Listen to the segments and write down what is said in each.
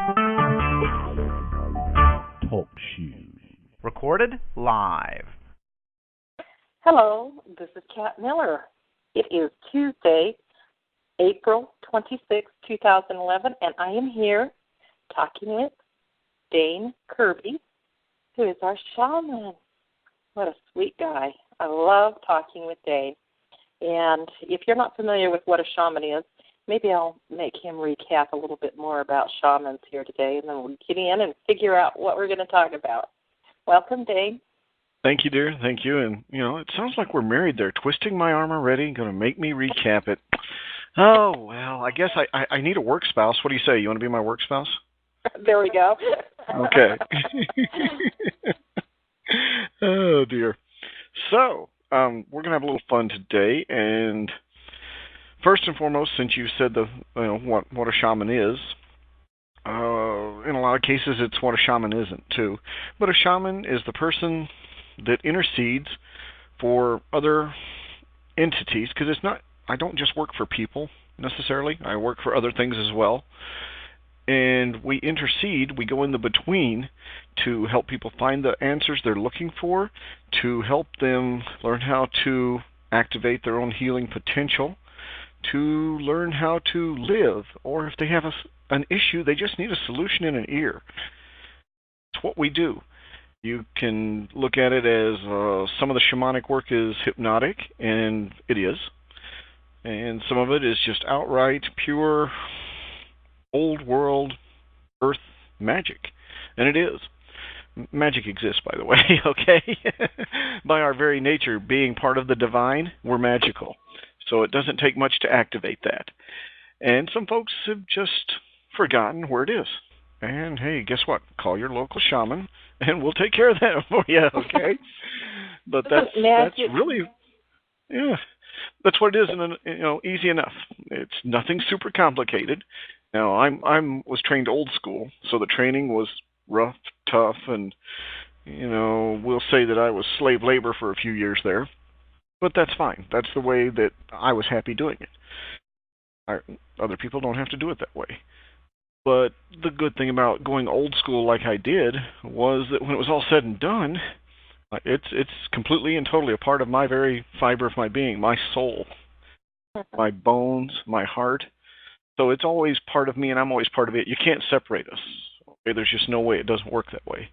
Talk shoes. Recorded live. Hello, this is Kat Miller. It is Tuesday, April 26, 2011, and I am here talking with Dane Kirby, who is our shaman. What a sweet guy. I love talking with Dane. And if you're not familiar with what a shaman is, maybe I'll make him recap a little bit more about shamans here today, and then we'll get in and figure out what we're going to talk about. Welcome, Dane. Thank you, dear. Thank you. And, it sounds like we're married there. Twisting my arm already, going to make me recap it. Oh, well, I guess I need a work spouse. What do you say? You want to be my work spouse? There we go. Okay. Oh, dear. So, we're going to have a little fun today. And first and foremost, since you said what a shaman is, in a lot of cases it's what a shaman isn't, too. But a shaman is the person that intercedes for other entities, because I don't just work for people necessarily. I work for other things as well. And we intercede, we go in the between to help people find the answers they're looking for, to help them learn how to activate their own healing potential, to learn how to live, or if they have an issue, they just need a solution in an ear. It's what we do. You can look at it as some of the shamanic work is hypnotic, and it is. And some of it is just outright, pure, old world, earth magic. And it is. Magic exists, by the way, okay? By our very nature, being part of the divine, we're magical. So it doesn't take much to activate that. And some folks have just forgotten where it is. And hey, guess what? Call your local shaman, and we'll take care of that for you, okay? But that's really, that's what it is, and easy enough. It's nothing super complicated. Now, I was trained old school, so the training was rough, tough, and we'll say that I was slave labor for a few years there. But that's fine. That's the way that I was happy doing it. Other people don't have to do it that way. But the good thing about going old school like I did was that when it was all said and done, it's completely and totally a part of my very fiber of my being, my soul, my bones, my heart. So it's always part of me, and I'm always part of it. You can't separate us. Okay? There's just no way. It doesn't work that way.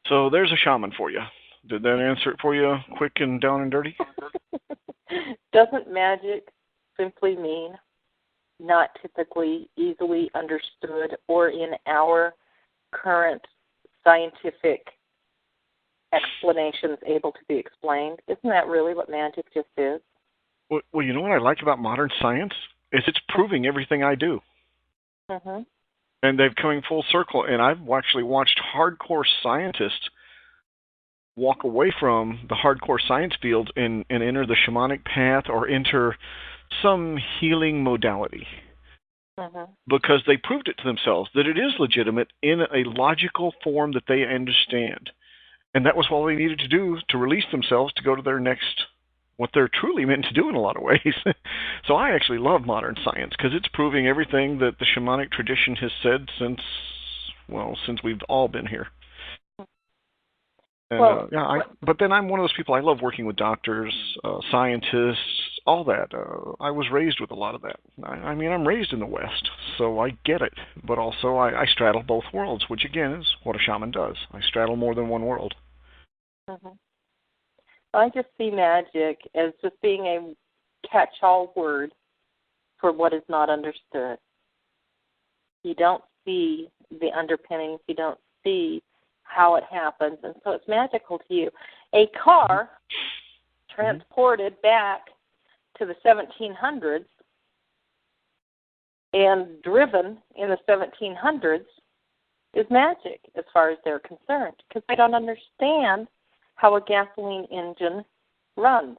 So there's a shaman for you. Did that answer it for you quick and down and dirty? Doesn't magic simply mean not typically easily understood or in our current scientific explanations able to be explained? Isn't that really what magic just is? Well, you know what I like about modern science? Is it's proving everything I do. Mm-hmm. And they've come full circle. And I've actually watched hardcore scientists walk away from the hardcore science field and enter the shamanic path or enter some healing modality. Mm-hmm. Because they proved it to themselves that it is legitimate in a logical form that they understand. And that was all they needed to do to release themselves to go to their next, what they're truly meant to do in a lot of ways. So I actually love modern science because it's proving everything that the shamanic tradition has said since we've all been here. And, but then I'm one of those people, I love working with doctors, scientists, all that. I was raised with a lot of that. I'm raised in the West, so I get it. But also I straddle both worlds, which again is what a shaman does. I straddle more than one world. Mm-hmm. I just see magic as just being a catch-all word for what is not understood. You don't see the underpinnings. You don't see how it happens, and so it's magical to you. A car transported back to the 1700s and driven in the 1700s is magic as far as they're concerned, because they don't understand how a gasoline engine runs.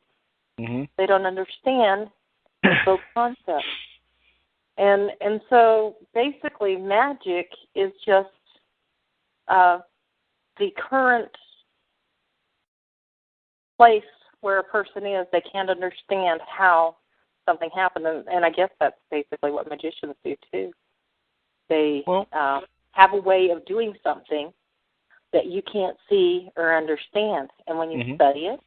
Mm-hmm. They don't understand those concepts. And so basically magic is just the current place where a person is. They can't understand how something happened, and I guess that's basically what magicians do too. They Well, have a way of doing something that you can't see or understand. And when you study it,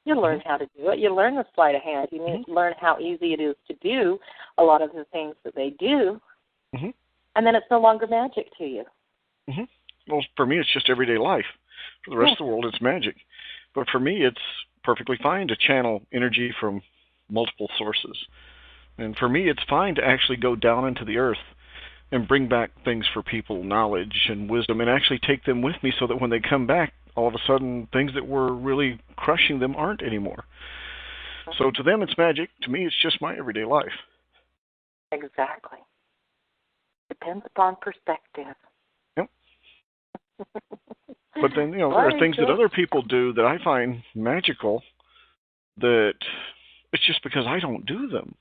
you learn how to do it. You learn the sleight of hand. You learn how easy it is to do a lot of the things that they do. And then it's no longer magic to you. Well, for me, it's just everyday life. For the rest of the world, it's magic. But for me, it's perfectly fine to channel energy from multiple sources. And for me, it's fine to actually go down into the earth and bring back things for people, knowledge and wisdom, and actually take them with me so that when they come back, all of a sudden, things that were really crushing them aren't anymore. So to them, it's magic. To me, it's just my everyday life. Exactly. Depends upon perspective. Yep. But then, there are things that other people do that I find magical that it's just because I don't do them.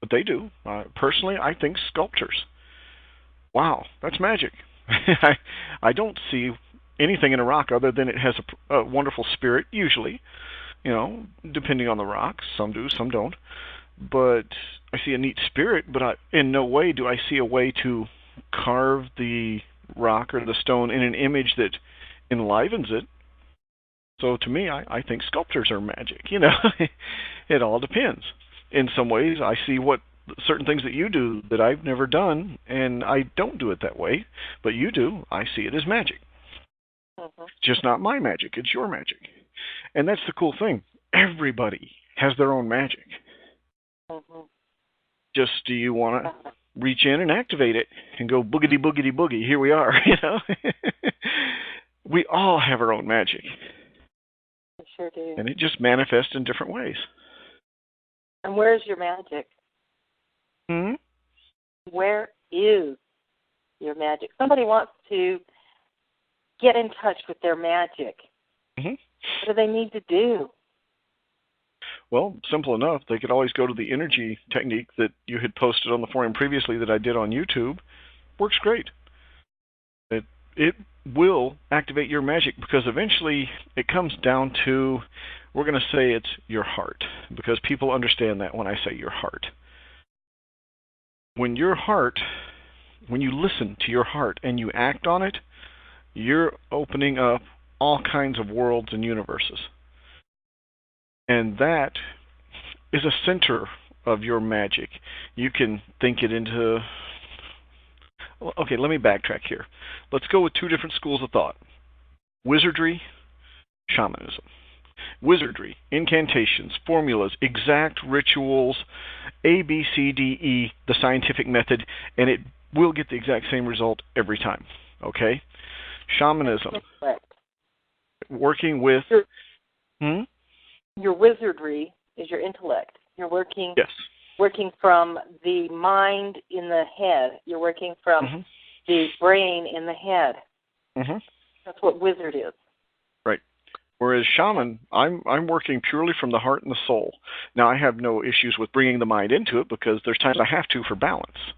But they do. Personally, I think sculptures. Wow, that's magic. I don't see anything in a rock other than it has a wonderful spirit, usually, depending on the rock. Some do, some don't. But I see a neat spirit, but in no way do I see a way to carve the rock or the stone in an image that enlivens it. So to me, I think sculptures are magic. It all depends. In some ways, I see what certain things that you do that I've never done, and I don't do it that way, but you do. I see it as magic. Just not my magic. It's your magic. And that's the cool thing. Everybody has their own magic. Just do you want to reach in and activate it and go boogity, boogity, boogie? Here we are, We all have our own magic. We sure do. And it just manifests in different ways. And where's your magic? Where is your magic? Somebody wants to get in touch with their magic. What do they need to do? Well, simple enough. They could always go to the energy technique that you had posted on the forum previously that I did on YouTube. Works great. It will activate your magic because eventually it comes down to, we're going to say it's your heart, because people understand that when I say your heart. When you listen to your heart and you act on it, you're opening up all kinds of worlds and universes. And that is a center of your magic. You can think it into... Okay, let me backtrack here. Let's go with two different schools of thought. Wizardry, shamanism. Wizardry, incantations, formulas, exact rituals, A, B, C, D, E, the scientific method, and it will get the exact same result every time. Okay? Shamanism, working with... Your wizardry is your intellect. You're working from the mind in the head. You're working from the brain in the head. That's what wizard is. Right. Whereas shaman, I'm working purely from the heart and the soul. Now, I have no issues with bringing the mind into it because there's times I have to for balance.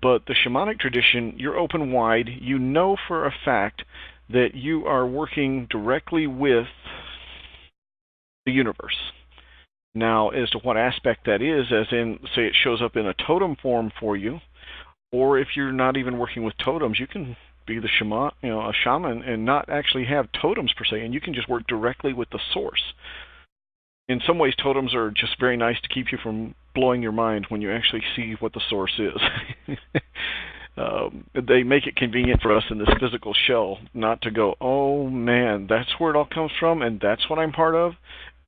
But the shamanic tradition, you're open wide. You know for a fact that you are working directly with the universe. Now, as to what aspect that is, as in, say, it shows up in a totem form for you, or if you're not even working with totems, you can be the shaman, a shaman, and not actually have totems per se, and you can just work directly with the source. In some ways, totems are just very nice to keep you from blowing your mind when you actually see what the source is. They make it convenient for us in this physical shell not to go, oh man, that's where it all comes from, and that's what I'm part of,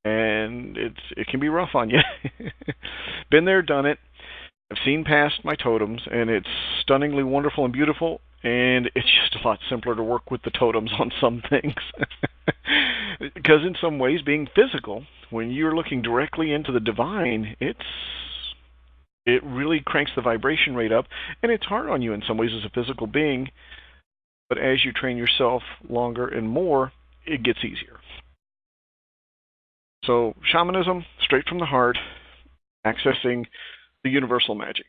and it can be rough on you. Been there, done it. I've seen past my totems, and it's stunningly wonderful and beautiful, and it's just a lot simpler to work with the totems on some things. Because in some ways, being physical, when you're looking directly into the divine, it really cranks the vibration rate up, and it's hard on you in some ways as a physical being, but as you train yourself longer and more, it gets easier. So shamanism, straight from the heart, accessing the universal magic.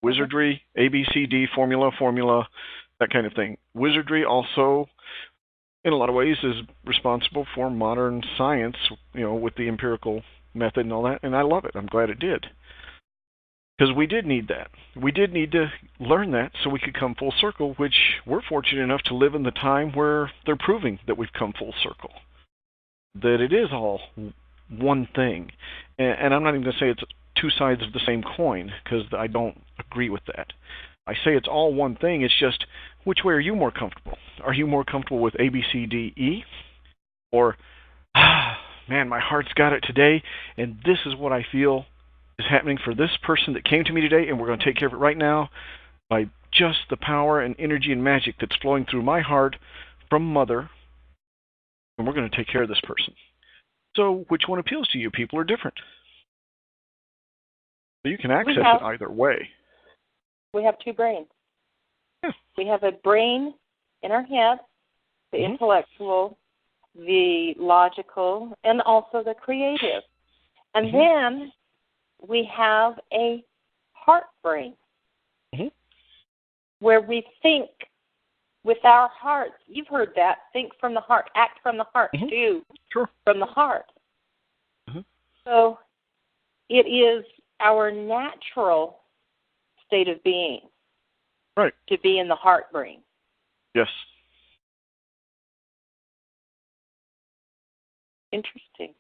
Wizardry, A, B, C, D, formula, that kind of thing. Wizardry also, in a lot of ways, is responsible for modern science, with the empirical method and all that, and I love it. I'm glad it did. Because we did need that. We did need to learn that so we could come full circle, which we're fortunate enough to live in the time where they're proving that we've come full circle. That it is all one thing. And I'm not even going to say it's two sides of the same coin, because I don't agree with that. I say it's all one thing. It's just, which way are you more comfortable? Are you more comfortable with A, B, C, D, E? Or, man, my heart's got it today, and this is what I feel is happening for this person that came to me today, and we're going to take care of it right now by just the power and energy and magic that's flowing through my heart from Mother, and we're going to take care of this person. So which one appeals to you? People are different. So you can access it either way. We have two brains. Yeah. We have a brain in our head, the intellectual, the logical, and also the creative. And then we have a heart brain, where we think with our hearts. You've heard that. Think from the heart, act from the heart, do from the heart. So it is our natural state of being to be in the heart brain. Yes. Interesting.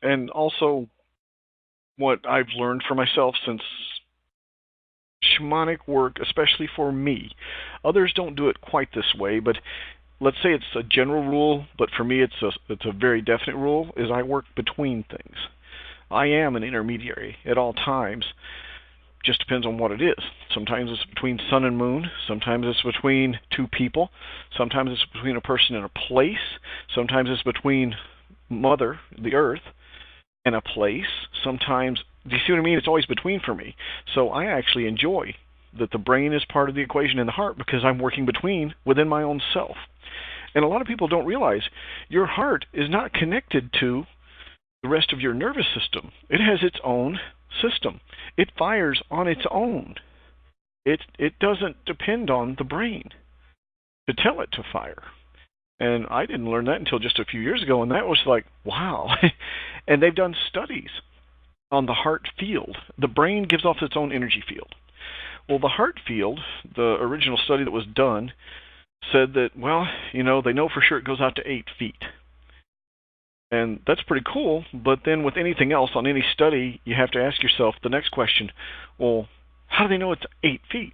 And also, what I've learned for myself since shamanic work, especially for me, others don't do it quite this way, but let's say it's a general rule, but for me it's a very definite rule, is I work between things. I am an intermediary at all times. Just depends on what it is. Sometimes it's between sun and moon. Sometimes it's between two people. Sometimes it's between a person and a place. Sometimes it's between Mother, the Earth, and a place. Sometimes, do you see what I mean? It's always between for me. So I actually enjoy that the brain is part of the equation in the heart, because I'm working between within my own self. And a lot of people don't realize your heart is not connected to the rest of your nervous system. It has its own system. It fires on its own. It doesn't depend on the brain to tell it to fire. And I didn't learn that until just a few years ago, and that was like, wow. And they've done studies on the heart field. The brain gives off its own energy field. Well, the heart field, the original study that was done, said that, well, they know for sure it goes out to 8 feet. And that's pretty cool, but then with anything else on any study, you have to ask yourself the next question, well, how do they know it's 8 feet?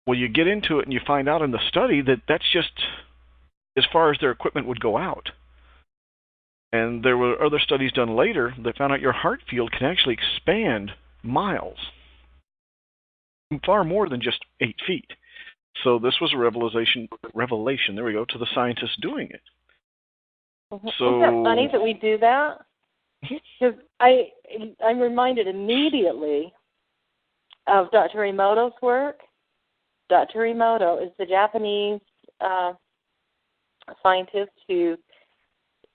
Well, you get into it and you find out in the study that that's just as far as their equipment would go out. And there were other studies done later that found out your heart field can actually expand miles, far more than just 8 feet. So this was a revelation, there we go, to the scientists doing it. So, isn't that funny that we do that? Because I'm reminded immediately of Dr. Emoto's work. Dr. Emoto is the Japanese scientist who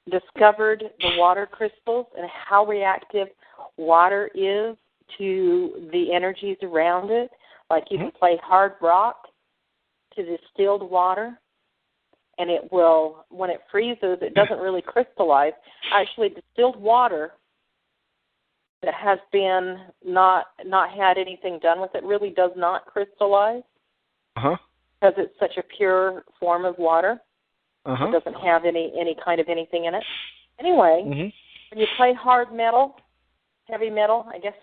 discovered the water crystals and how reactive water is to the energies around it. Like you can play hard rock to distilled water, and it will, when it freezes, it doesn't really crystallize. Actually, distilled water that has been not had anything done with it really does not crystallize because it's such a pure form of water. It doesn't have any kind of anything in it. Anyway, when you play hard metal, heavy metal, I guess,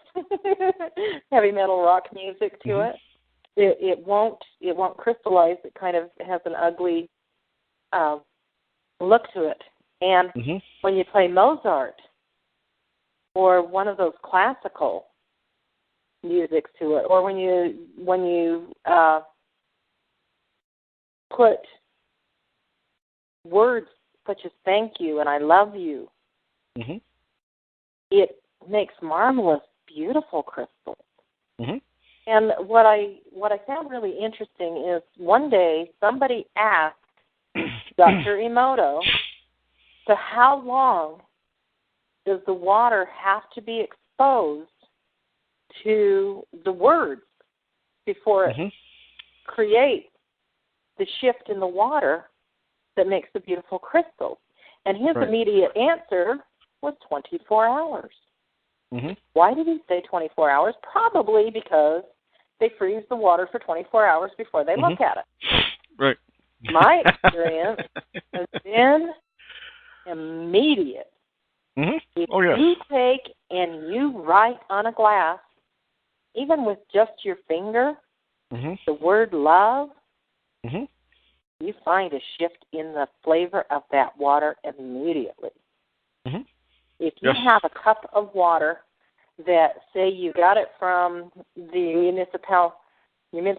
heavy metal rock music to it, it won't crystallize. It kind of has an ugly look to it. And when you play Mozart or one of those classical musics to it, or when you put words such as thank you and I love you, it makes marvelous, beautiful crystals. And what I found really interesting is one day somebody asked Dr. Emoto, so how long does the water have to be exposed to the words before it creates the shift in the water that makes the beautiful crystals? And his immediate answer was 24 hours. Mm-hmm. Why did he say 24 hours? Probably because they freeze the water for 24 hours before they look at it. Right. My experience has been immediate. Mm-hmm. If Oh, yes. you take and you write on a glass, even with just your finger, Mm-hmm. the word love, Mm-hmm. you find a shift in the flavor of that water immediately. Mm-hmm. If you Yes. have a cup of water that, say, you got it from the municipal. Let me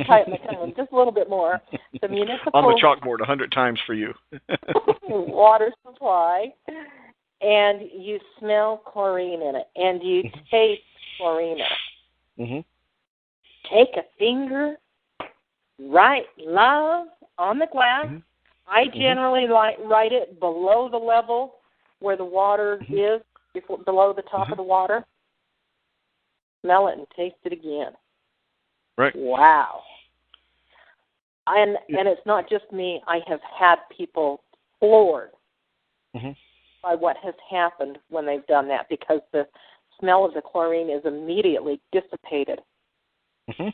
tighten my tongue just a little bit more. The municipal On the chalkboard 100 times for you. water supply, and you smell chlorine in it, and you taste chlorine in it. Mm-hmm. Take a finger, write love on the glass. Mm-hmm. I generally write it below the level where the water is, below the top of the water. Smell it and taste it again. Right. Wow. And it's not just me. I have had people floored by what has happened when they've done that, because the smell of the chlorine is immediately dissipated. Mm-hmm.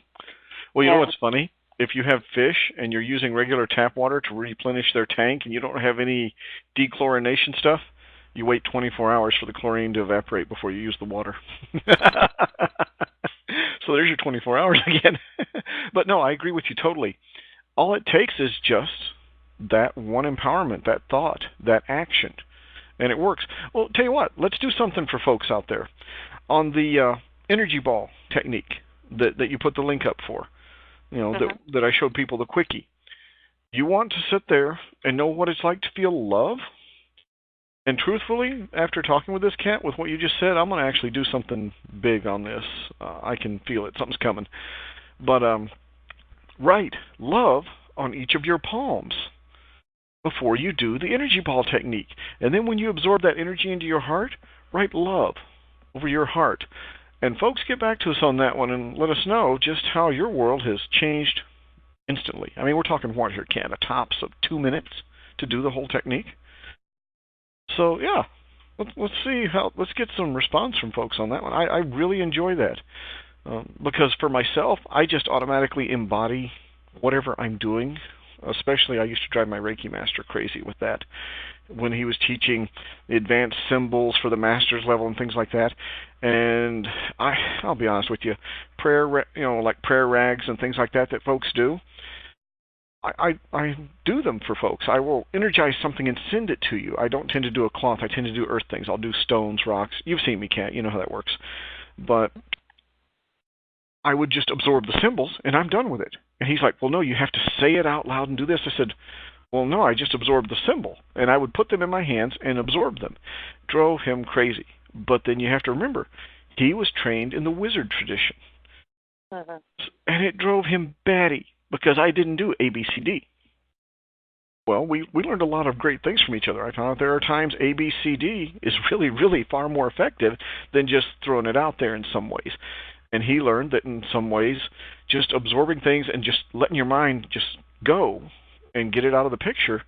Well, you know what's funny? If you have fish and you're using regular tap water to replenish their tank and you don't have any dechlorination stuff, you wait 24 hours for the chlorine to evaporate before you use the water. So there's your 24 hours again. But no, I agree with you totally. All it takes is just that one empowerment, that thought, that action, and it works. Well, tell you what, let's do something for folks out there. On the energy ball technique that you put the link up for, that I showed people, the quickie. You want to sit there and know what it's like to feel love? And truthfully, after talking with this cat, with what you just said, I'm going to actually do something big on this. I can feel it. Something's coming. But write love on each of your palms before you do the energy ball technique. And then when you absorb that energy into your heart, write love over your heart. And folks, get back to us on that one and let us know just how your world has changed instantly. I mean, we're talking what here, Cat? A tops of 2 minutes to do the whole technique? So, yeah, let's get some response from folks on that one. I really enjoy that because for myself, I just automatically embody whatever I'm doing. Especially, I used to drive my Reiki master crazy with that when he was teaching the advanced symbols for the master's level and things like that. And I'll be honest with you, prayer, like prayer rags and things like that folks do. I do them for folks. I will energize something and send it to you. I don't tend to do a cloth. I tend to do earth things. I'll do stones, rocks. You've seen me, Kat. You know how that works. But I would just absorb the symbols, and I'm done with it. And he's like, well, no, you have to say it out loud and do this. I said, well, no, I just absorbed the symbol. And I would put them in my hands and absorb them. Drove him crazy. But then you have to remember, he was trained in the wizard tradition. And it drove him batty. Because I didn't do ABCD. Well, we learned a lot of great things from each other. I found out there are times ABCD is really, really far more effective than just throwing it out there in some ways. And he learned that in some ways, just absorbing things and just letting your mind just go and get it out of the picture,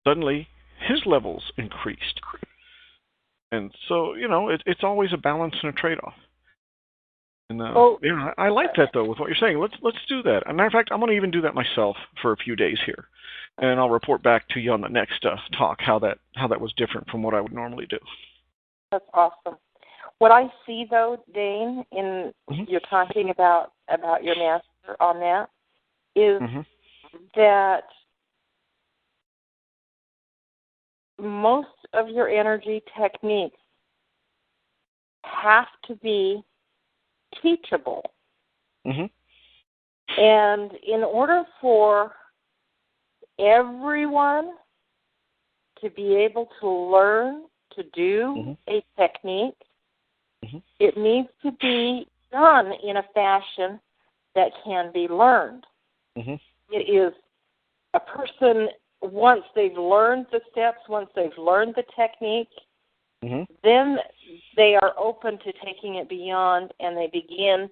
suddenly his levels increased. And so, it's always a balance and a trade-off. And I like that though with what you're saying. Let's do that. As a matter of fact, I'm going to even do that myself for a few days here, and I'll report back to you on the next talk how that was different from what I would normally do. That's awesome. What I see though, Dane, in you're talking about your master on that, is that most of your energy techniques have to be teachable. And in order for everyone to be able to learn to do a technique, it needs to be done in a fashion that can be learned. It is a person, once they've learned the steps, once they've learned the technique, then they are open to taking it beyond, and they begin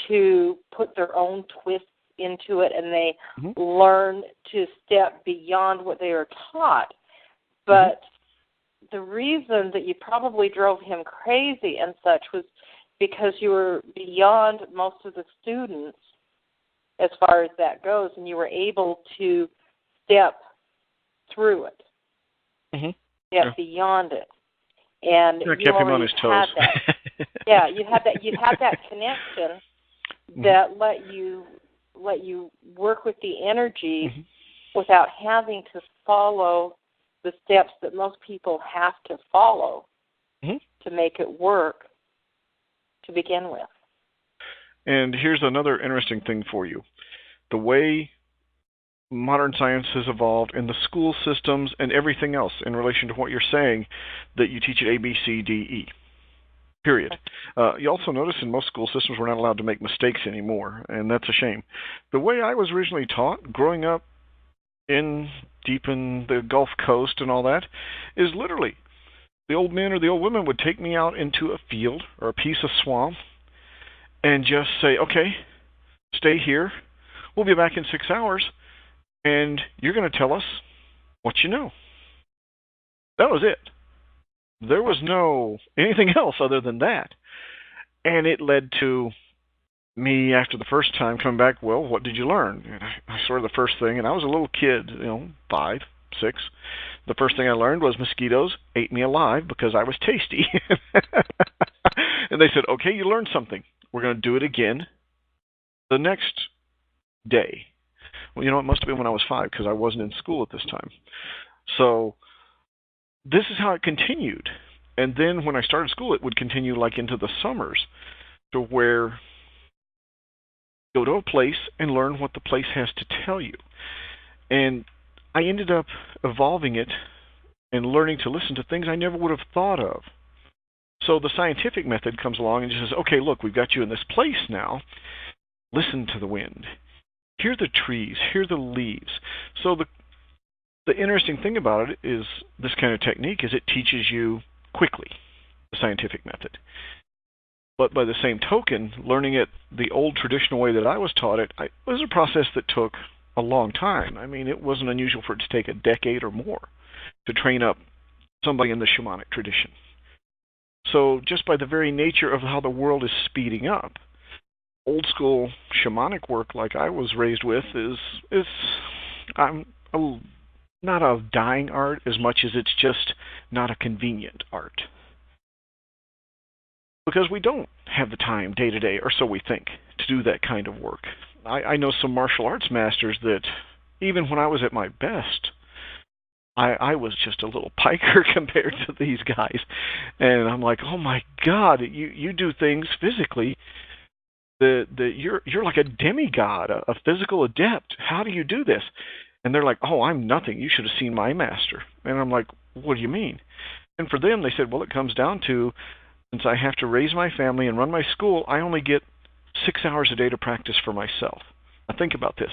to put their own twists into it, and they learn to step beyond what they are taught. But the reason that you probably drove him crazy and such was because you were beyond most of the students as far as that goes, and you were able to step through it, step beyond it, and that you kept him on his toes. Yeah, you had that connection that let you work with the energy without having to follow the steps that most people have to follow to make it work to begin with. And here's another interesting thing for you. The way modern science has evolved in the school systems and everything else in relation to what you're saying, that you teach at A, B, C, D, E. Period. You also notice in most school systems we're not allowed to make mistakes anymore, and that's a shame. The way I was originally taught, growing up deep in the Gulf Coast and all that, is literally the old men or the old women would take me out into a field or a piece of swamp and just say, okay, stay here. We'll be back in 6 hours, and you're going to tell us what you know. That was it. There was no anything else other than that. And it led to me, after the first time, coming back, well, what did you learn? And I sort of the first thing, and I was a little kid, 5, 6. The first thing I learned was mosquitoes ate me alive because I was tasty. And they said, okay, you learned something. We're going to do it again the next day. Well, it must have been when I was 5 because I wasn't in school at this time. So this is how it continued. And then when I started school, it would continue like into the summers, to where go to a place and learn what the place has to tell you. And I ended up evolving it and learning to listen to things I never would have thought of. So the scientific method comes along and just says, okay, look, we've got you in this place now. Listen to the wind. Hear the trees. Hear the leaves. So the interesting thing about it is this kind of technique is it teaches you quickly, the scientific method. But by the same token, learning it the old traditional way that I was taught it was a process that took a long time. I mean, it wasn't unusual for it to take a decade or more to train up somebody in the shamanic tradition. So just by the very nature of how the world is speeding up, old school shamanic work like I was raised with is not a dying art as much as it's just not a convenient art. Because we don't have the time day to day, or so we think, to do that kind of work. I know some martial arts masters that, even when I was at my best, I was just a little piker compared to these guys. And I'm like, oh my God, you do things physically that you're like a demigod, a physical adept. How do you do this? And they're like, oh, I'm nothing. You should have seen my master. And I'm like, what do you mean? And for them, they said, well, it comes down to, since I have to raise my family and run my school, I only get 6 hours a day to practice for myself. Now think about this.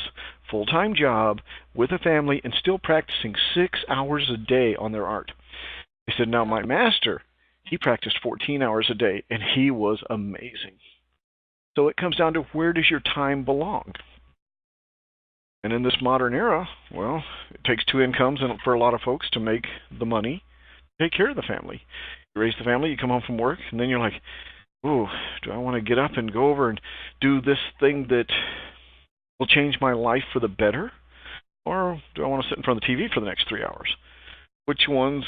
Full-time job with a family and still practicing 6 hours a day on their art. They said, now my master, he practiced 14 hours a day, and he was amazing. So it comes down to, where does your time belong? And in this modern era, well, it takes 2 incomes for a lot of folks to make the money to take care of the family. You raise the family, you come home from work, and then you're like, ooh, do I want to get up and go over and do this thing that will change my life for the better? Or do I want to sit in front of the TV for the next 3 hours? Which ones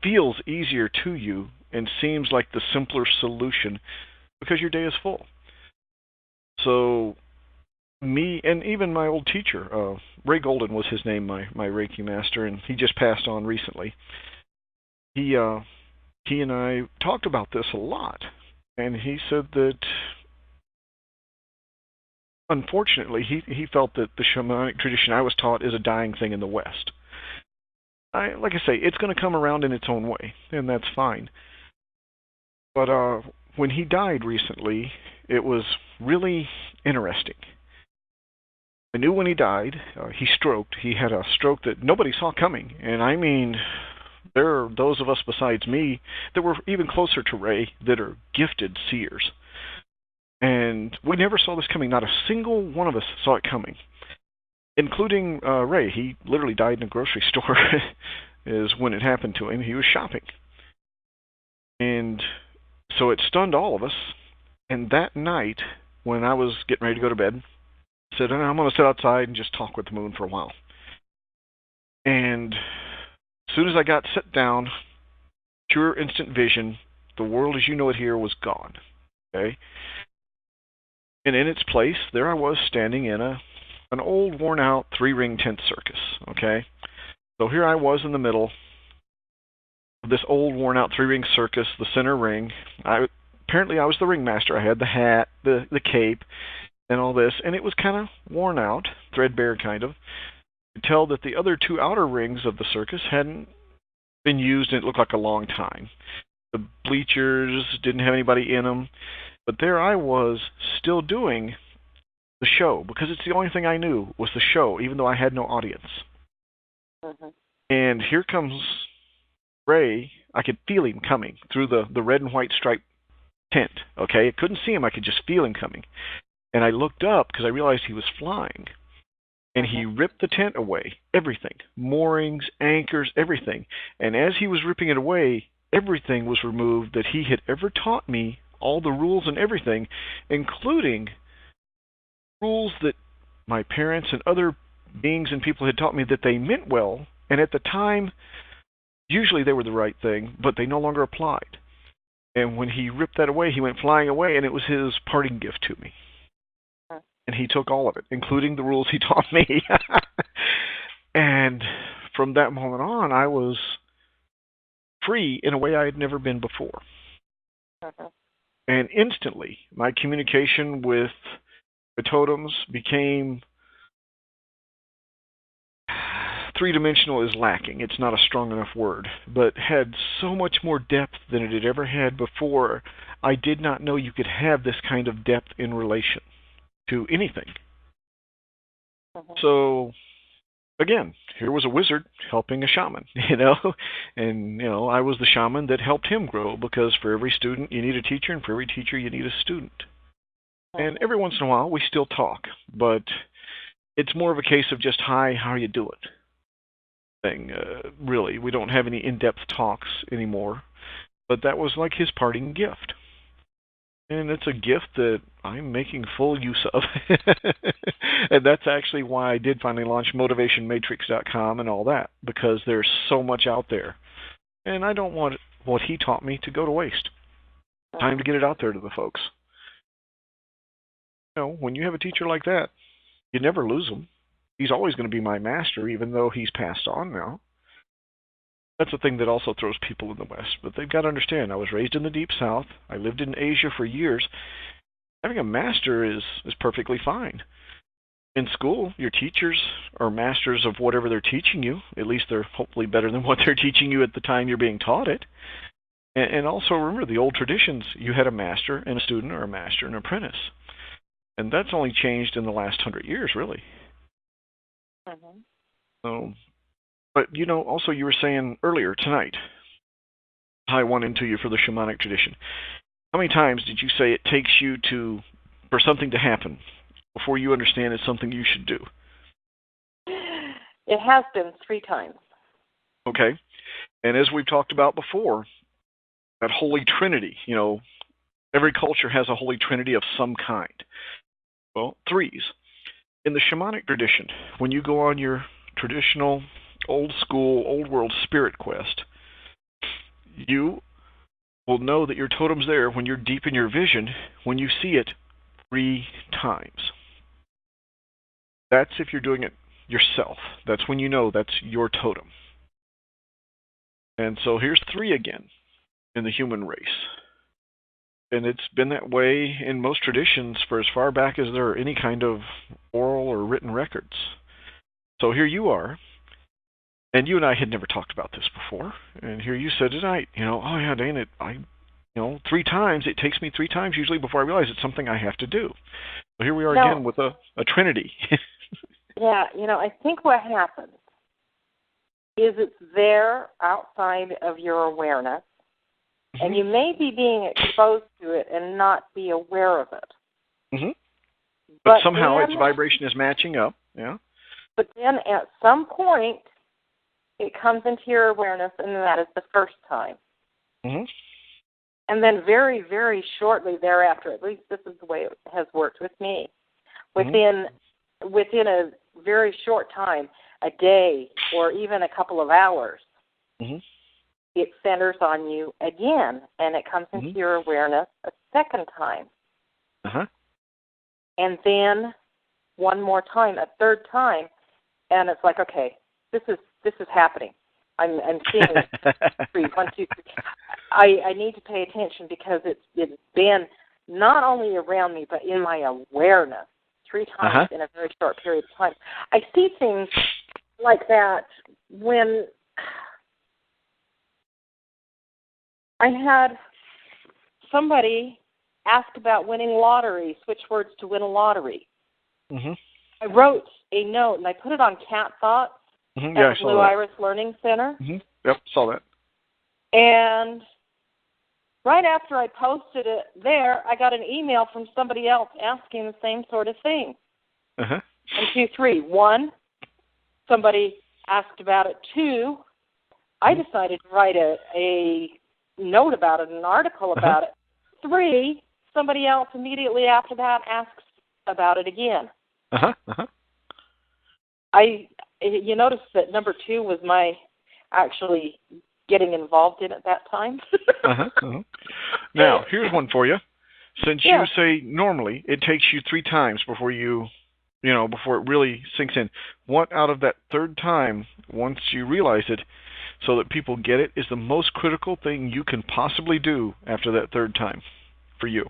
feels easier to you and seems like the simpler solution because your day is full? So me, and even my old teacher, Ray Golden was his name, my Reiki master, and he just passed on recently. He and I talked about this a lot, and he said that unfortunately he felt that the shamanic tradition I was taught is a dying thing in the West. Like I say, it's going to come around in its own way, and that's fine. But when he died recently, it was really interesting. I knew when he died, he stroked. He had a stroke that nobody saw coming, and I mean, there are those of us besides me that were even closer to Ray that are gifted seers. And we never saw this coming. Not a single one of us saw it coming, including Ray. He literally died in a grocery store. is when it happened to him, he was shopping. And so it stunned all of us. And that night, when I was getting ready to go to bed, I said, I'm going to sit outside and just talk with the moon for a while. And as soon as I got set down, pure instant vision, the world as you know it here was gone. Okay? And in its place, there I was standing in an old, worn-out, three-ring tent circus. Okay? So here I was in the middle of this old, worn-out three-ring circus, the center ring. Apparently I was the ringmaster. I had the hat, the cape, and all this, and it was kind of worn out, threadbare kind of. You could tell that the other two outer rings of the circus hadn't been used, and it looked like a long time. The bleachers didn't have anybody in them, but there I was still doing the show, because it's the only thing I knew was the show, even though I had no audience. Mm-hmm. And here comes Ray. I could feel him coming through the red and white striped tent. Okay, I couldn't see him. I could just feel him coming. And I looked up because I realized he was flying. And he ripped the tent away, everything, moorings, anchors, everything. And as he was ripping it away, everything was removed that he had ever taught me, all the rules and everything, including rules that my parents and other beings and people had taught me that they meant well, and at the time, usually they were the right thing, but they no longer applied. And when he ripped that away, he went flying away, and it was his parting gift to me. And he took all of it, including the rules he taught me. And from that moment on, I was free in a way I had never been before. And instantly, my communication with the totems became three-dimensional is lacking. It's not a strong enough word, but had so much more depth than it had ever had before. I did not know you could have this kind of depth in relation to anything. So, again, here was a wizard helping a shaman, and, I was the shaman that helped him grow, because for every student you need a teacher, and for every teacher you need a student. And every once in a while we still talk, but it's more of a case of just, hi, how are you doing? Thing. Really, we don't have any in-depth talks anymore, but that was like his parting gift. And it's a gift that I'm making full use of. And that's actually why I did finally launch motivationmatrix.com and all that, because there's so much out there. And I don't want what he taught me to go to waste. Time to get it out there to the folks. When you have a teacher like that, you never lose him. He's always going to be my master, even though he's passed on now. That's a thing that also throws people in the West. But they've got to understand, I was raised in the Deep South. I lived in Asia for years. Having a master is perfectly fine. In school, your teachers are masters of whatever they're teaching you. At least they're hopefully better than what they're teaching you at the time you're being taught it. And also remember, the old traditions, you had a master and a student, or a master and an apprentice. And that's only changed in the last 100 years, really. So, but, also you were saying earlier tonight, tie one into you for the shamanic tradition. How many times did you say it takes you for something to happen before you understand it's something you should do? It has been 3 times. Okay. And as we've talked about before, that Holy Trinity, every culture has a Holy Trinity of some kind. Well, 3s. In the shamanic tradition, when you go on your traditional, old school, old world spirit quest, you will know that your totem's there when you're deep in your vision, when you see it 3 times. That's if you're doing it yourself. That's when you know that's your totem. And so here's 3 again in the human race. And it's been that way in most traditions for as far back as there are any kind of oral or written records. So here you are, and you and I had never talked about this before, and here you said tonight, oh yeah, Dane, 3 times, it takes me 3 times usually before I realize it's something I have to do. So here we are again with a trinity. Yeah, I think what happens is it's there outside of your awareness, and you may be being exposed to it and not be aware of it. But somehow its vibration is matching up, yeah. But then at some point, it comes into your awareness, and that is the first time. Mm-hmm. And then very, very shortly thereafter, at least this is the way it has worked with me, within a very short time, a day or even a couple of hours, it centers on you again, and it comes into your awareness a second time. And then one more time, a third time, and it's like, okay, this is happening. I'm seeing 3, 1, 2, 3. I need to pay attention because it's been not only around me but in my awareness 3 times in a very short period of time. I see things like that when I had somebody ask about winning lottery, switch words to win a lottery. I wrote a note and I put it on Cat Thoughts at the Blue Iris Learning Center. Yep, saw that. And right after I posted it there, I got an email from somebody else asking the same sort of thing. 1, 2, 3. 1, somebody asked about it. 2, I decided to write a note about it, an article about it. 3, somebody else immediately after that asks about it again. You notice that number 2 was my actually getting involved in at that time. Now, here's one for you. Since you say normally it takes you 3 times before before it really sinks in, what out of that third time, once you realize it, so that people get it, is the most critical thing you can possibly do after that third time for you?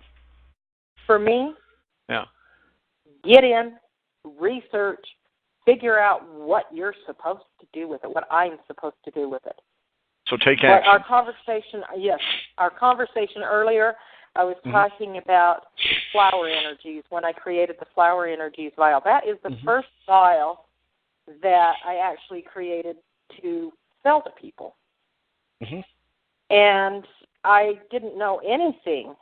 For me? Yeah. Get in, research, figure out what you're supposed to do with it, what I'm supposed to do with it. So take action. Our conversation earlier, I was talking about flower energies when I created the Flower Energies Vial. That is the first vial that I actually created to sell to people. And I didn't know anything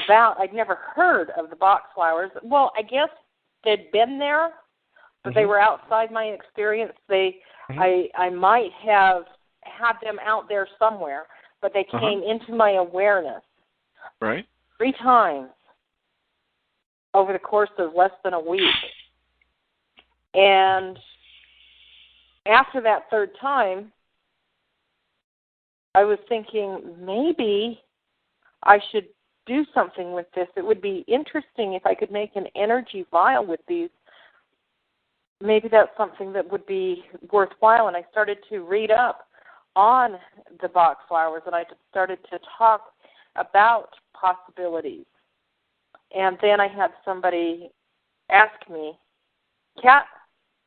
about, I'd never heard of the box flowers. Well, I guess they'd been there, but they were outside my experience. I might have had them out there somewhere, but they came into my awareness 3 times over the course of less than a week. And after that third time, I was thinking maybe I should do something with this. It would be interesting if I could make an energy vial with these. Maybe that's something that would be worthwhile. And I started to read up on the box flowers, and I started to talk about possibilities. And then I had somebody ask me, Kat,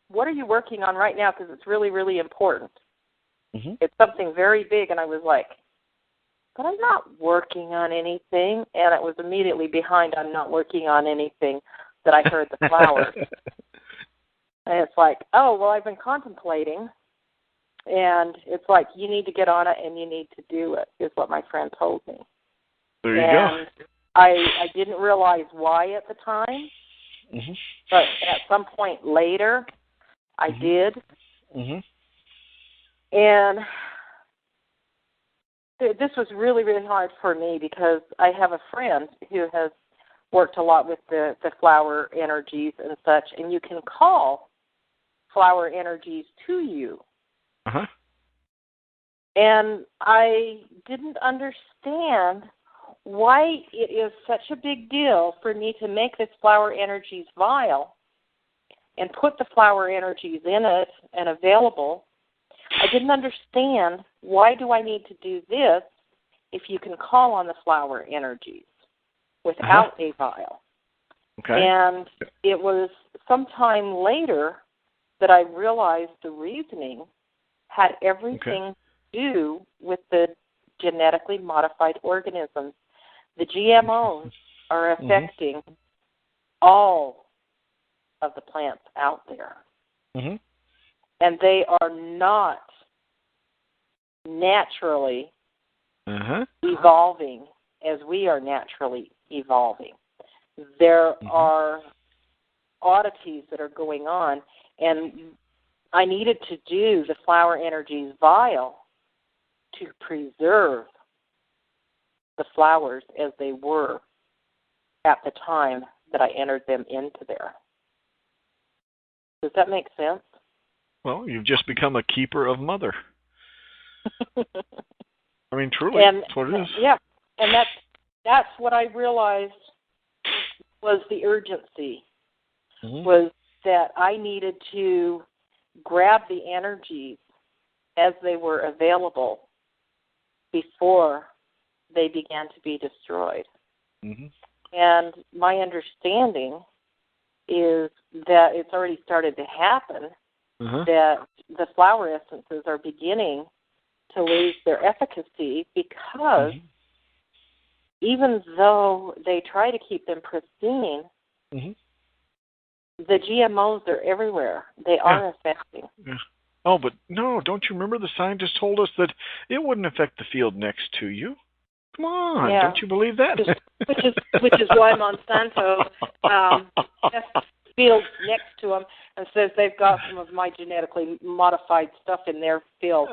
what are you working on right now? Because it's really, really important. It's something very big. And I was like, but I'm not working on anything. And it was immediately behind, I'm not working on anything, that I heard the flowers. And it's like, oh, well, I've been contemplating. And it's like, you need to get on it and you need to do it, is what my friend told me. There you go. I didn't realize why at the time, but at some point later, I did. And this was really, really hard for me because I have a friend who has worked a lot with the flower energies and such, and you can call flower energies to you. And I didn't understand why it is such a big deal for me to make this Flower Energies vial and put the flower energies in it and available. I didn't understand, why do I need to do this if you can call on the flower energies without a vial? And it was sometime later that I realized the reasoning had everything to do with the genetically modified organisms. The GMOs are affecting all of the plants out there. And they are not naturally evolving as we are naturally evolving. There are oddities that are going on, and I needed to do the Flower Energy Vial to preserve the flowers as they were at the time that I entered them into there. Does that make sense? Well, you've just become a keeper of mother. I mean, truly, that's what it is. Yeah, and that's what I realized was the urgency, was that I needed to grab the energies as they were available before they began to be destroyed. And my understanding is that it's already started to happen, that the flower essences are beginning to lose their efficacy because even though they try to keep them pristine, the GMOs are everywhere. They are affecting. Oh, but no, don't you remember the scientists told us that it wouldn't affect the field next to you? Come on, don't you believe that? Which is why Monsanto has fields next to them and says they've got some of my genetically modified stuff in their field.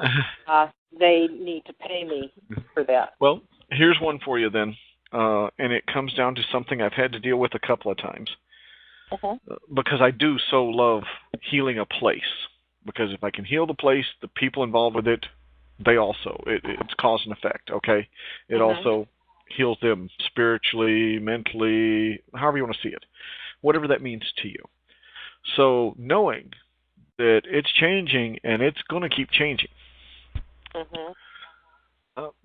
They need to pay me for that. Well, here's one for you then, and it comes down to something I've had to deal with a couple of times. Because I do so love healing a place. Because if I can heal the place, the people involved with it, they also, it's cause and effect, okay? It also heals them spiritually, mentally, however you want to see it, whatever that means to you. So knowing that it's changing and it's going to keep changing.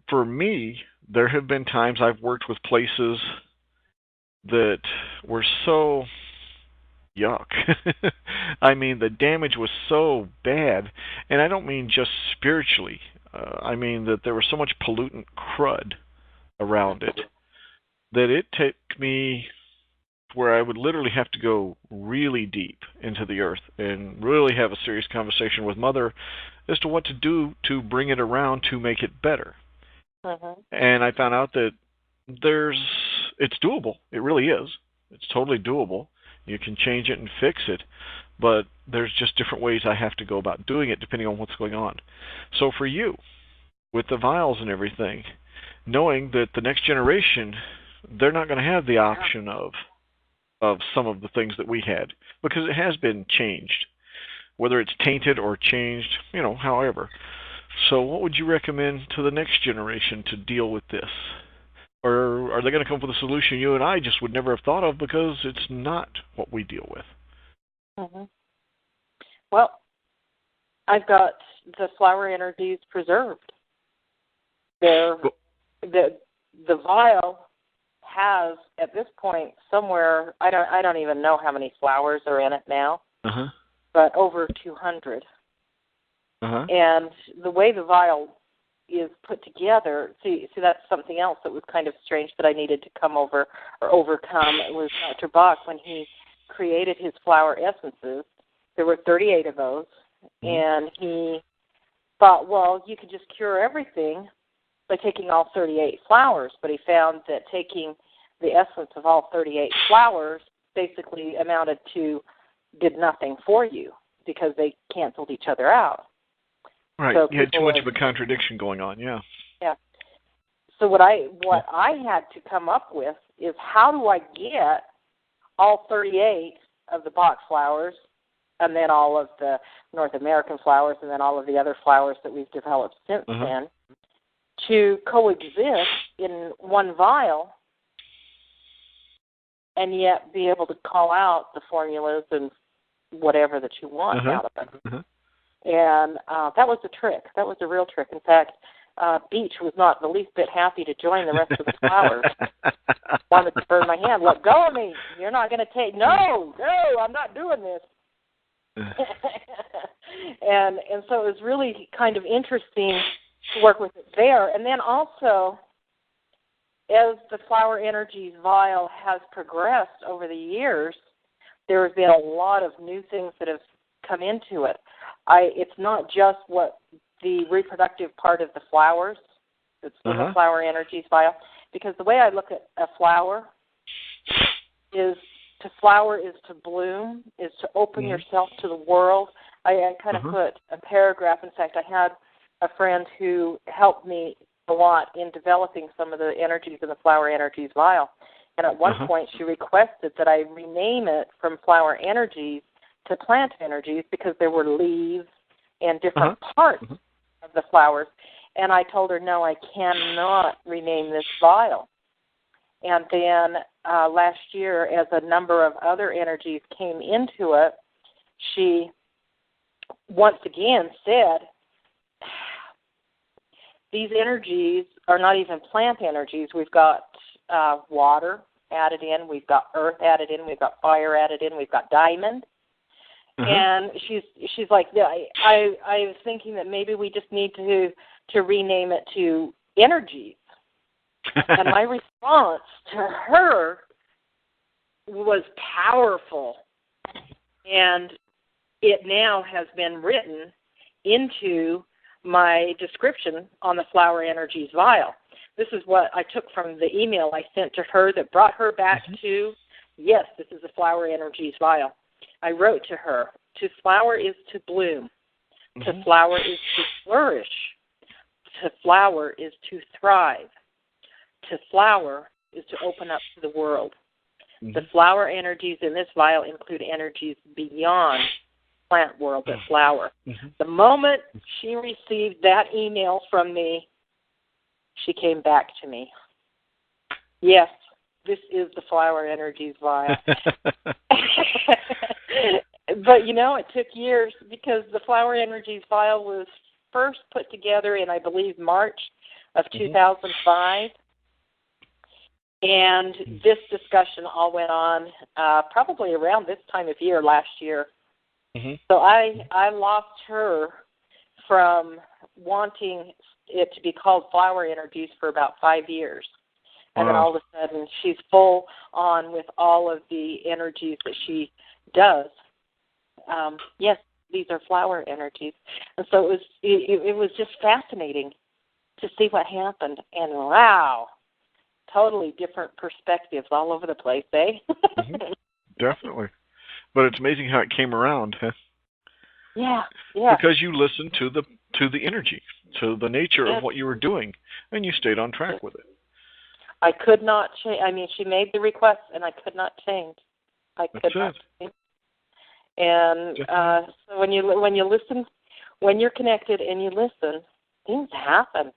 For me, there have been times I've worked with places that were so yuck. I mean, the damage was so bad, and I don't mean just spiritually. I mean that there was so much pollutant crud around it that it took me where I would literally have to go really deep into the earth and really have a serious conversation with Mother as to what to do to bring it around to make it better. And I found out that it's doable. It really is. It's totally doable. You can change it and fix it, but there's just different ways I have to go about doing it depending on what's going on. So for you, with the vials and everything, knowing that the next generation, they're not going to have the option of some of the things that we had, because it has been changed, whether it's tainted or changed, however. So what would you recommend to the next generation to deal with this? Or are they going to come up with a solution you and I just would never have thought of because it's not what we deal with? Well, I've got the flower energies preserved. The vial has, at this point, somewhere, I don't even know how many flowers are in it now, but over 200. And the way the vial is put together, see that's something else that was kind of strange that I needed to come over or overcome. It was Dr. Bach, when he created his flower essences, there were 38 of those, and he thought, well, you could just cure everything by taking all 38 flowers, but he found that taking the essence of all 38 flowers basically did nothing for you because they canceled each other out. Right, So you had too much of a contradiction going on, Yeah. So what I had to come up with is, how do I get all 38 of the Bach flowers, and then all of the North American flowers, and then all of the other flowers that we've developed since then, to coexist in one vial, and yet be able to call out the formulas and whatever that you want out of it. And that was the trick. That was the real trick. In fact, Beach was not the least bit happy to join the rest of the flowers. Wanted to burn my hand. Let go of me. You're not going to take. No, I'm not doing this. and so it was really kind of interesting to work with it there. And then also, as the Flower Energy Vial has progressed over the years, there have been a lot of new things that have come into it. It's not just what the reproductive part of the flowers that's in the Flower Energy Vial, because the way I look at a flower is to flower is to bloom, is to open yourself to the world, I kind of put a paragraph. In fact, I had a friend who helped me a lot in developing some of the energies in the Flower Energies Vial. And at one point, she requested that I rename it from Flower Energies to Plant Energies because there were leaves and different parts of the flowers. And I told her, no, I cannot rename this vial. And then last year, as a number of other energies came into it, she once again said, these energies are not even plant energies. We've got water added in, we've got earth added in, we've got fire added in, we've got diamond. And she's like, I was thinking that maybe we just need to rename it to energies. And my response to her was powerful. And it now has been written into my description on the Flower Energies Vial. This is what I took from the email I sent to her that brought her back to, yes, this is the Flower Energies Vial. I wrote to her, to flower is to bloom, to flower is to flourish, to flower is to thrive, to flower is to open up to the world. The flower energies in this vial include energies beyond plant world that flower. The moment she received that email from me, she came back to me. Yes, this is the Flower Energies Vial. But, you know, it took years because the Flower Energies Vial was first put together in, I believe, March of 2005. And this discussion all went on probably around this time of year last year. So I lost her from wanting it to be called Flower Energies for about 5 years. And then all of a sudden she's full on with all of the energies that she does. Yes, these are flower energies. And so it was just fascinating to see what happened. And wow, totally different perspectives all over the place, eh? Definitely. But it's amazing how it came around, huh? Yeah. Because you listened to the energy, to the nature of what you were doing, and you stayed on track with it. I could not change. I mean, she made the request, and I could not change. I could not change. And so when you listen, when you're connected and you listen, things happen.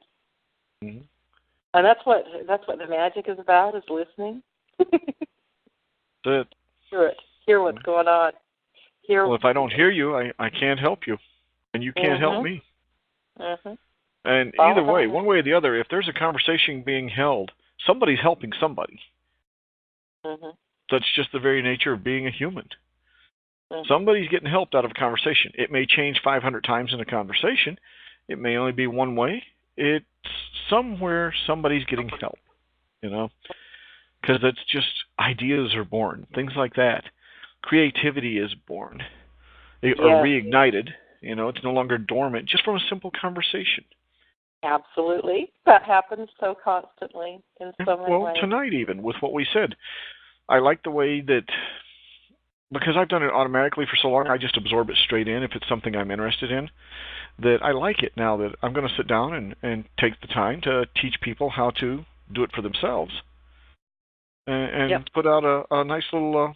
And that's what the magic is about, is listening. That's it. Hear what's going on. Well, if I don't hear you, I can't help you, and you can't help me. And either way, one way or the other, if there's a conversation being held, somebody's helping somebody. That's just the very nature of being a human. Somebody's getting helped out of a conversation. It may change 500 times in a conversation. It may only be one way. It's somewhere somebody's getting help, you know, because it's just ideas are born, things like that. Creativity is born or reignited. You know, it's no longer dormant just from a simple conversation. Absolutely. That happens so constantly in so many ways. Well, tonight even, with what we said, I like the way that, because I've done it automatically for so long, I just absorb it straight in if it's something I'm interested in, that I like it now that I'm going to sit down and take the time to teach people how to do it for themselves. And put out a nice little,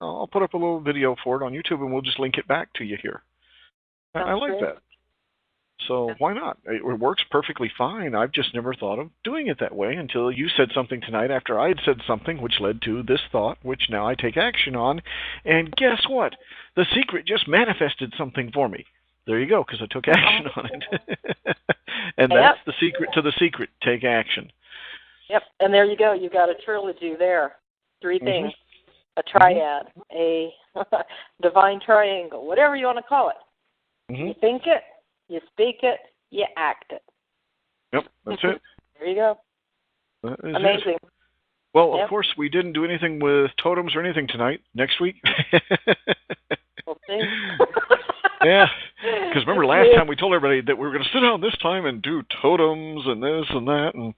I'll put up a little video for it on YouTube, and we'll just link it back to you here. I like that. So why not? It works perfectly fine. I've just never thought of doing it that way until you said something tonight after I had said something which led to this thought, which now I take action on. And guess what? The secret just manifested something for me. There you go, because I took action on it. And that's the secret to the secret. Take action. Yep, and there you go. You got a trilogy there. 3 things. A triad, a divine triangle, whatever you want to call it. You think it, you speak it, you act it. Yep, that's it. There you go. Amazing. It. Well, of course, we didn't do anything with totems or anything tonight. Next week. We'll see. Yeah, because remember last time we told everybody that we were going to sit down this time and do totems and this and that, and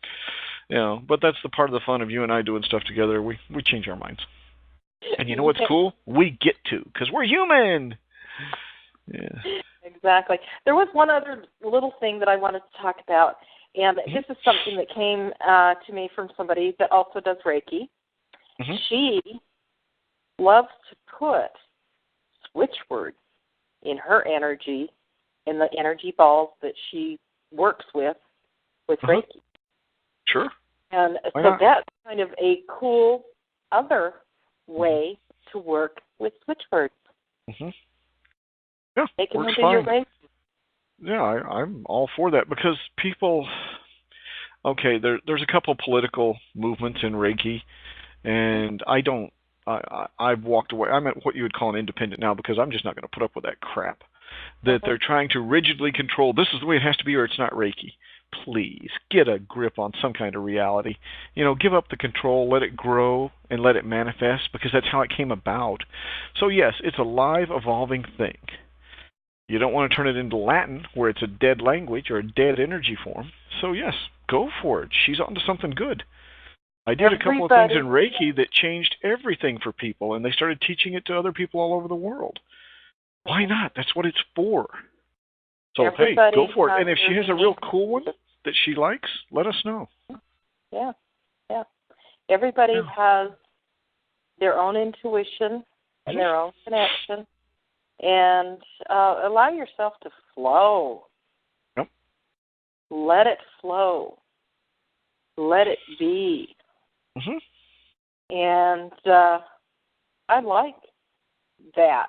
you know. But that's the part of the fun of you and I doing stuff together. We change our minds. And you know what's cool? We get to, because we're human. Yeah. Exactly. There was one other little thing that I wanted to talk about, and this is something that came to me from somebody that also does Reiki. Mm-hmm. She loves to put switch words in her energy, in the energy balls that she works with Reiki. Sure. And Why so not? that's kind of a cool other way to work with switch words. Mm-hmm. Yeah, They can works do fine. your Reiki. Yeah, I'm all for that because people. Okay, there's a couple political movements in Reiki, and I've walked away. I'm at what you would call an independent now because I'm just not going to put up with that crap. That they're trying to rigidly control. This is the way it has to be, or it's not Reiki. Please get a grip on some kind of reality. Give up the control, let it grow, and let it manifest because that's how it came about. So yes, it's a live, evolving thing. You don't want to turn it into Latin, where it's a dead language or a dead energy form. So yes, go for it. She's onto something good. I did a couple of things in Reiki that changed everything for people, and they started teaching it to other people all over the world. Why not? That's what it's for. So, hey, go for it. And if she has a real cool one that she likes, let us know. Yeah. Everybody has their own intuition and their own connection. And allow yourself to flow. Yep. Let it flow. Let it be. Mm-hmm. And I like that.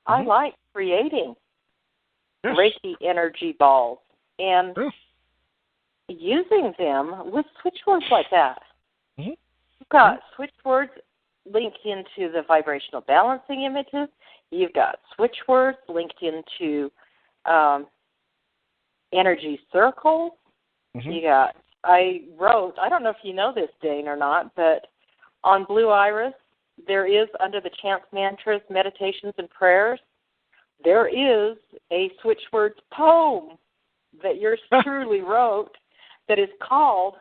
I like creating Reiki energy balls and using them with switch words like that. Mm-hmm. You've got switch words linked into the vibrational balancing images. You've got switch words linked into energy circles. Mm-hmm. I don't know if you know this, Dane, or not, but on Blue Iris, there is, under the chants, mantras, meditations, and prayers, there is a switch words poem that yours truly wrote that is called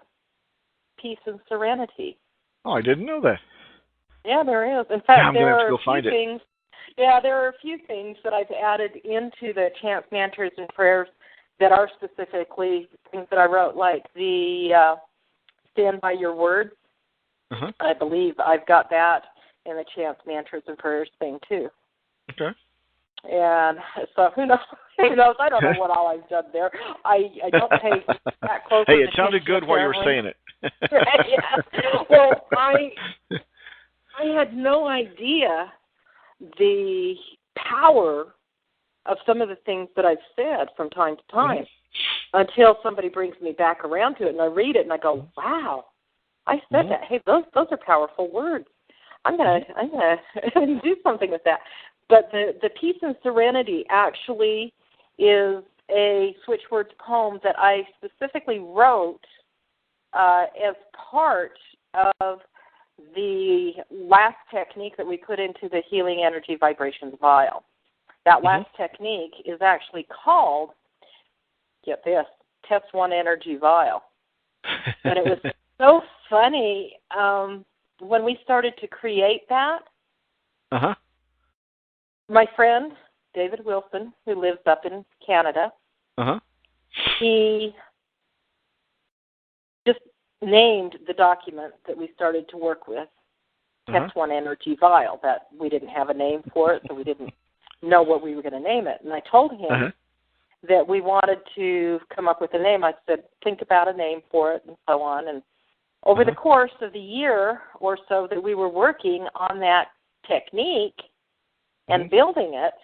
Peace and Serenity. Oh, I didn't know that. Yeah, there is. In fact, there are a few things. Yeah, there are a few things that I've added into the chants, mantras, and prayers that are specifically things that I wrote, like the Stand by Your Words. Uh-huh. I believe I've got that in the chants, mantras, and prayers thing, too. Okay. And so who knows? I don't know what all I've done there. I don't pay that close Hey, attention. it sounded good while you were saying it. Yeah. Well, I had no idea the power of some of the things that I've said from time to time until somebody brings me back around to it, and I read it and I go, "Wow, I said that. Hey, those are powerful words. I'm gonna do something with that." But the Peace and Serenity actually is a switch words poem that I specifically wrote as part of the last technique that we put into the Healing Energy Vibrations Vial. That last technique is actually called, get this, Test 1 Energy Vial. And it was so funny when we started to create that. My friend, David Wilson, who lives up in Canada, he just named the document that we started to work with, Test 1 Energy Vial. That we didn't have a name for it, so we didn't know what we were going to name it. And I told him that we wanted to come up with a name. I said, think about a name for it, and so on. And over the course of the year or so that we were working on that technique and building it,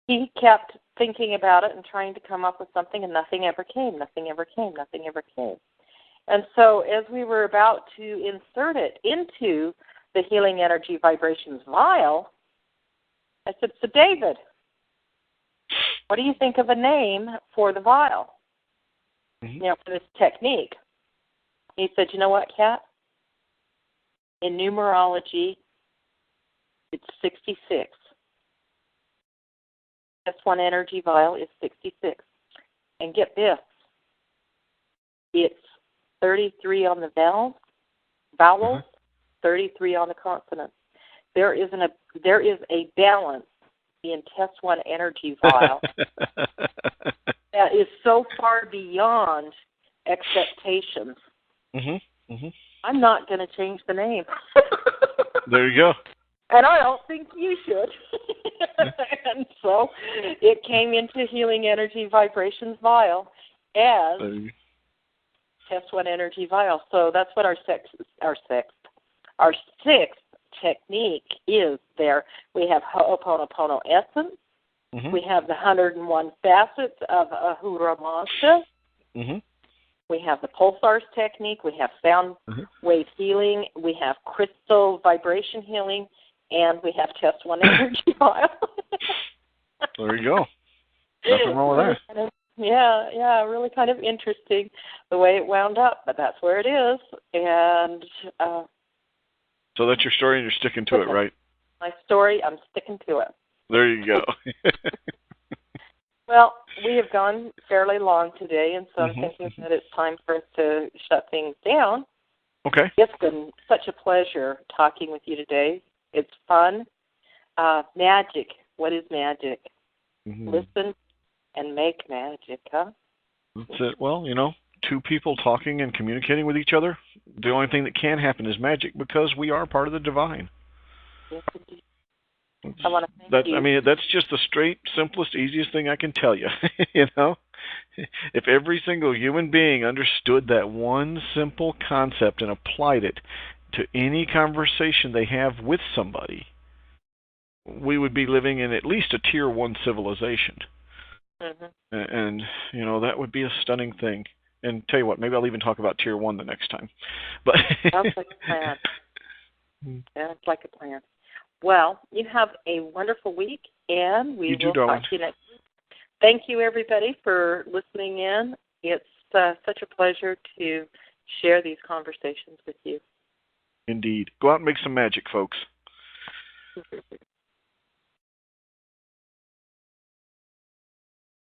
he kept thinking about it and trying to come up with something, and nothing ever came. And so as we were about to insert it into the Healing Energy Vibrations Vial, I said, so David, what do you think of a name for the vial? For this technique? He said, you know what, Kat? In numerology, it's 66. This one energy vial is 66. And get this, it's 33 on the vowels, 33 on the consonants. There is a balance in Test 1 Energy Vial that is so far beyond expectations. I'm not going to change the name. There you go. And I don't think you should. And so it came into Healing Energy Vibrations Vial as Test 1 Energy Vial. So that's what our sixth technique is there. We have Ho'oponopono Essence. We have the 101 Facets of Ahura Mazda. We have the Pulsars technique. We have sound wave healing. We have crystal vibration healing. And we have Test 1 Energy Vial. There you go. Nothing wrong with that. Yeah, really kind of interesting the way it wound up, but that's where it is. And so that's your story, and you're sticking to it, right? My story, I'm sticking to it. There you go. Well, we have gone fairly long today, and so I'm thinking that it's time for us to shut things down. Okay. It's been such a pleasure talking with you today. It's fun. Magic. What is magic? Listen and make magic, huh? That's it. Well, two people talking and communicating with each other, the only thing that can happen is magic because we are part of the divine. Yes, indeed. I want to thank you. I mean, that's just the straight, simplest, easiest thing I can tell you. If every single human being understood that one simple concept and applied it to any conversation they have with somebody, we would be living in at least a Tier 1 civilization. And, that would be a stunning thing. And tell you what, maybe I'll even talk about Tier 1 the next time. But sounds like a plan. Sounds like a plan. Well, you have a wonderful week, and we will talk to you next week. Thank you, everybody, for listening in. It's such a pleasure to share these conversations with you. Indeed. Go out and make some magic, folks.